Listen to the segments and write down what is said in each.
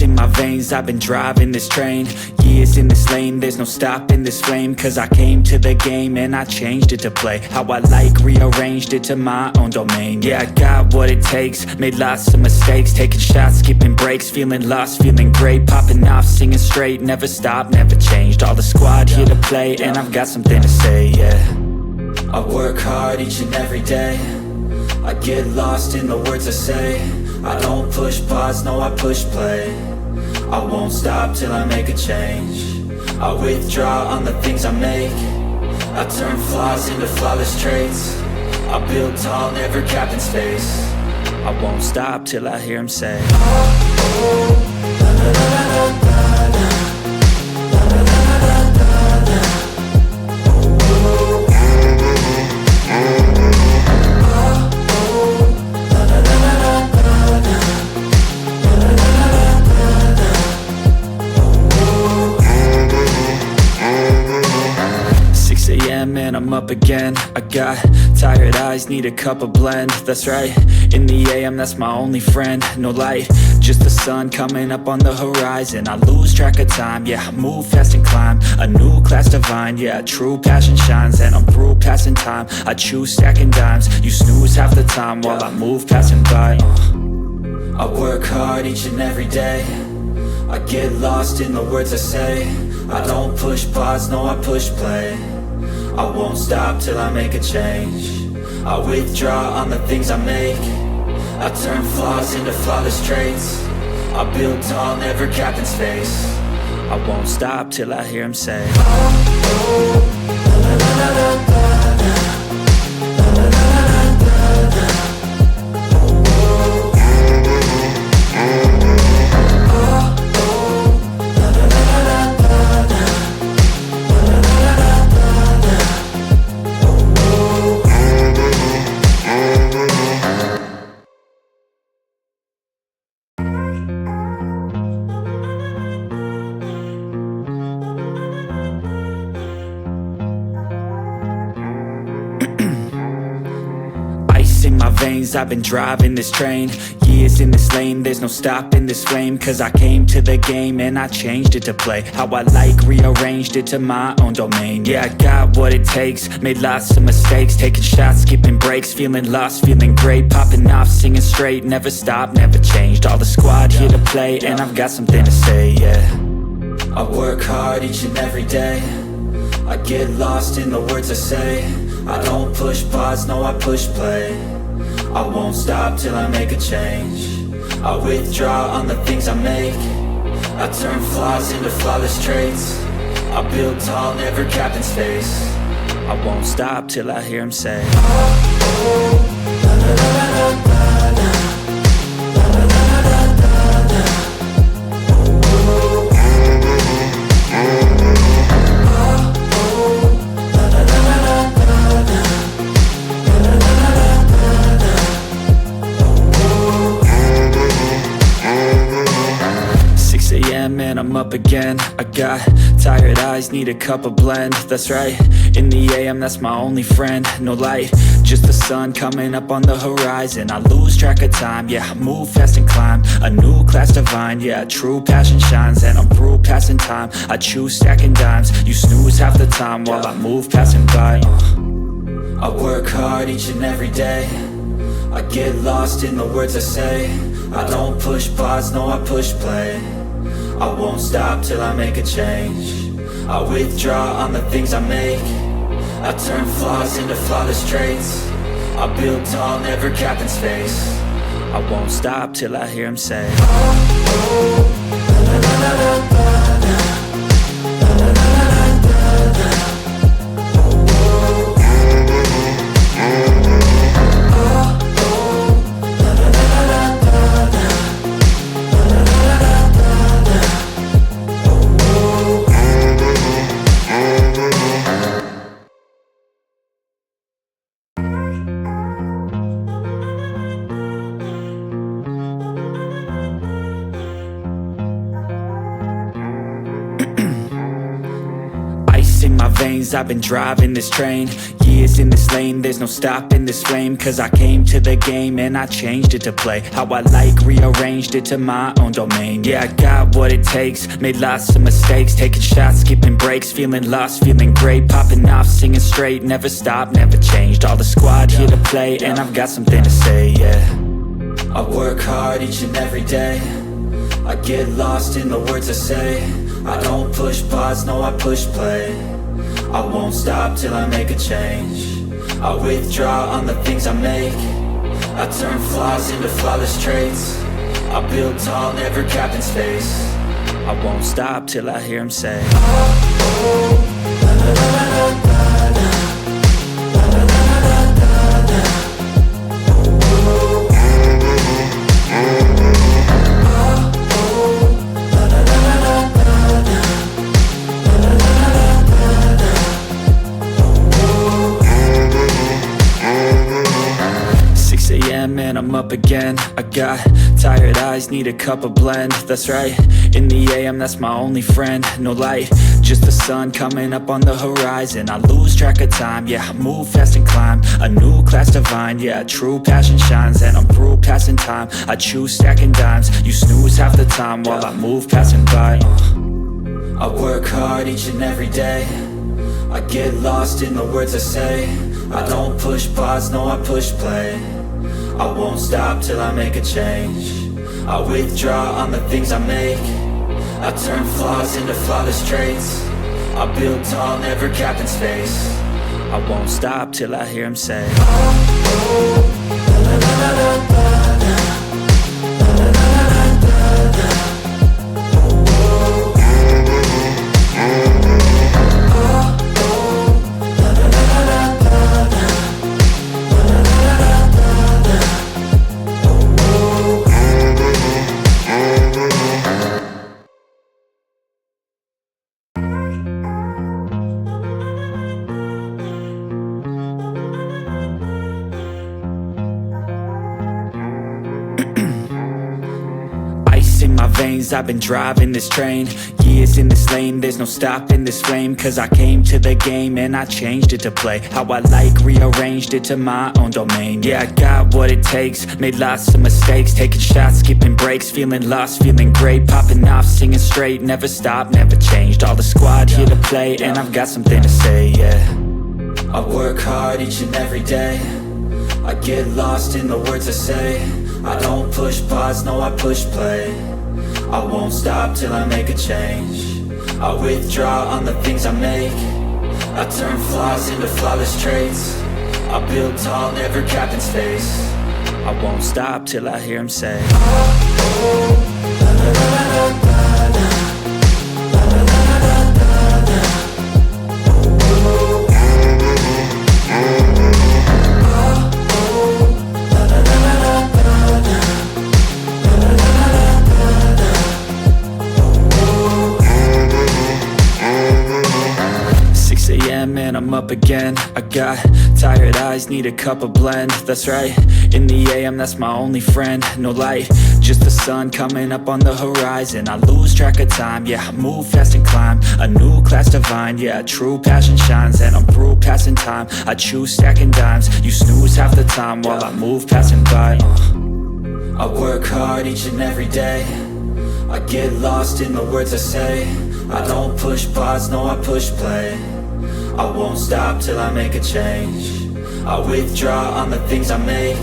Ice in my veins, I've been driving this train. Years in this lane, there's no stopping this flame. Cause I came to the game and I changed it to play how I like, rearranged it to my own domain. Yeah, I got what it takes, made lots of mistakes, taking shots, skipping breaks, feeling lost, feeling great, popping off, singing straight, never stopped, never changed. All the squad here to play, and I've got something to say, yeah. I work hard each and every day, I get lost in the words I say. I don't push pause, no, I push play. I won't stop till I make a change. I withdraw on the things I make. I turn flaws into flawless traits. I build tall, never capped in space. I won't stop till I hear him say, oh, oh, la, la, la, la, la, la. And I'm up again. I got tired eyes, need a cup of blend. That's right, in the AM, that's my only friend. No light, just the sun coming up on the horizon. I lose track of time, yeah, I move fast and climb a new class divine, yeah, true passion shines. And I'm through passing time, I choose stacking dimes. You snooze half the time while I move passing by. I work hard each and every day, I get lost in the words I say. I don't push pause, no, I push play. I won't stop till I make a change. I withdraw on the things I make. I turn flaws into flawless traits. I build tall, never capped in space. I won't stop till I hear him say, oh, oh, la, la, la, la, la, la. In my veins, I've been driving this train. Years in this lane, there's no stopping this flame. Cause I came to the game and I changed it to play how I like, rearranged it to my own domain. Yeah, I got what it takes, made lots of mistakes, taking shots, skipping breaks, feeling lost, feeling great, popping off, singing straight, never stopped, never changed. All the squad here to play, and I've got something to say, yeah. I work hard each and every day, I get lost in the words I say. I don't push pause, no, I push play. I won't stop till I make a change. I withdraw on the things I make. I turn flaws into flawless traits. I build tall, never capped in space. I won't stop till I hear him say, oh, oh, la, la, la, la, la, la. And I'm up again. I got tired eyes, need a cup of blend. That's right, in the AM, that's my only friend. No light, just the sun coming up on the horizon. I lose track of time, yeah, I move fast and climb a new class divine, yeah, true passion shines. And I'm through passing time, I choose stacking dimes. You snooze half the time while I move passing by. I work hard each and every day, I get lost in the words I say. I don't push pause, no, I push play. I won't stop till I make a change. I withdraw on the things I make. I turn flaws into flawless traits. I build tall, never capped in space. I won't stop till I hear him say, oh, oh, la, la, la, la, la, la. veins, I've been driving this train. Years in this lane, there's no stopping this flame. Cause I came to the game and I changed it to play how I like, rearranged it to my own domain. Yeah, I got what it takes, made lots of mistakes, taking shots, skipping breaks, feeling lost, feeling great, popping off, singing straight, never stopped, never changed. All the squad here to play, and I've got something to say, yeah. I work hard each and every day, I get lost in the words I say. I don't push pause, no I push play. I won't stop till I make a change. I withdraw on the things I make. I turn flaws into flawless traits. I build tall, never capping space. I won't stop till I hear him say, oh, oh, la, la, la, la, la, la. And I'm up again. I got tired eyes, need a cup of blend. That's right, in the AM, that's my only friend. No light, just the sun coming up on the horizon. I lose track of time, yeah, I move fast and climb a new class divine, yeah, true passion shines. And I'm through passing time, I choose stacking dimes. You snooze half the time while I move passing by. I work hard each and every day, I get lost in the words I say. I don't push pause, no I push play. I won't stop till I make a change. I withdraw on the things I make. I turn flaws into flawless traits. I build tall, never capping space. I won't stop till I hear him say, oh, oh, la, la, la, la, la, la. In my veins, I've been driving this train. Years in this lane, there's no stopping this flame. Cause I came to the game and I changed it to play how I like, rearranged it to my own domain. Yeah, I got what it takes, made lots of mistakes, taking shots, skipping breaks, feeling lost, feeling great, popping off, singing straight, never stopped, never changed. All the squad here to play, and I've got something to say, yeah. I work hard each and every day, I get lost in the words I say. I don't push pause, no I push play. I won't stop till I make a change. I withdraw on the things I make. I turn flaws into flawless traits. I build tall, never capping space. I won't stop till I hear him say, oh, oh, la, la, la, la, la, la. And I'm up again. I got tired eyes, need a cup of blend. That's right, in the AM, that's my only friend. No light, just the sun coming up on the horizon. I lose track of time, yeah, I move fast and climb a new class divine, yeah, true passion shines. And I'm through passing time, I choose stacking dimes. You snooze half the time while I move passing by. I work hard each and every day, I get lost in the words I say. I don't push pause, no I push play. I won't stop till I make a change. I withdraw on the things I make.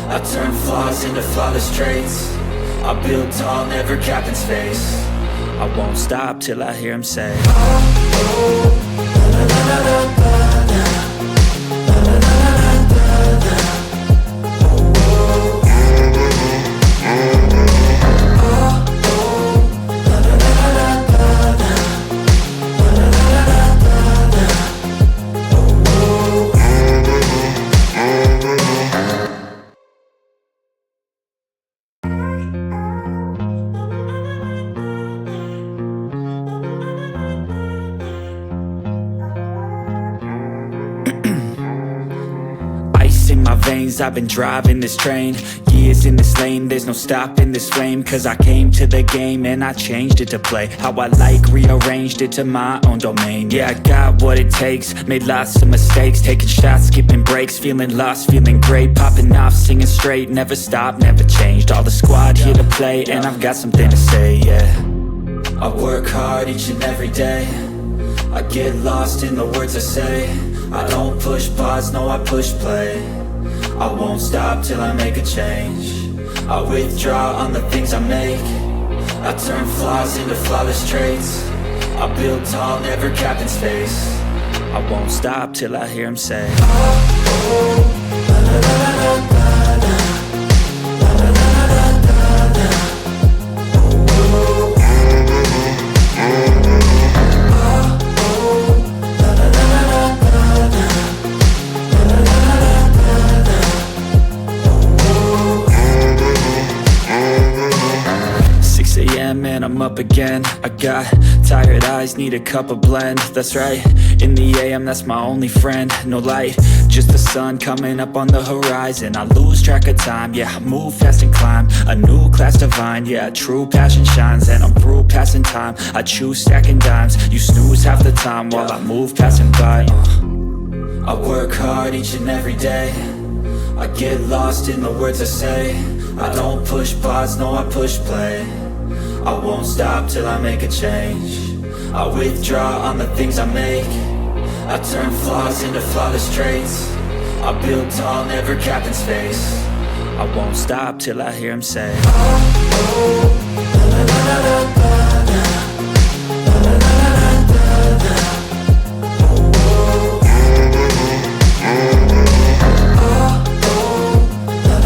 I turn flaws into flawless traits. I build tall, never capping space. I won't stop till I hear him say, oh, oh, la, la, la, la, la, la. In my veins, I've been driving this train. Years in this lane, there's no stopping this flame. Cause I came to the game and I changed it to play how I like, rearranged it to my own domain. Yeah, I got what it takes, made lots of mistakes, taking shots, skipping breaks, feeling lost, feeling great, popping off, singing straight, never stopped, never changed. All the squad here to play, and I've got something to say, yeah. I work hard each and every day, I get lost in the words I say. I don't push pause, no, I push play. I won't stop till I make a change. I withdraw on the things I make. I turn flaws into flawless traits. I build tall, never capped in space. I won't stop till I hear him say, oh, oh, la, la, la, la, la, la, la, la, la, la, la, la. Man, I'm up again. I got tired eyes, need a cup of blend. That's right, in the AM, that's my only friend. No light, just the sun coming up on the horizon. I lose track of time, yeah, I move fast and climb a new class divine, yeah, true passion shines. And I'm through passing time, I choose stacking dimes. You snooze half the time while I move passing by. I work hard each and every day, I get lost in the words I say. I don't push pause, no, I push play. I won't stop till I make a change. I withdraw on the things I make. I turn flaws into flawless traits. I build tall, never capped in space. I won't stop till I hear him say, oh, oh, la, la, la, la.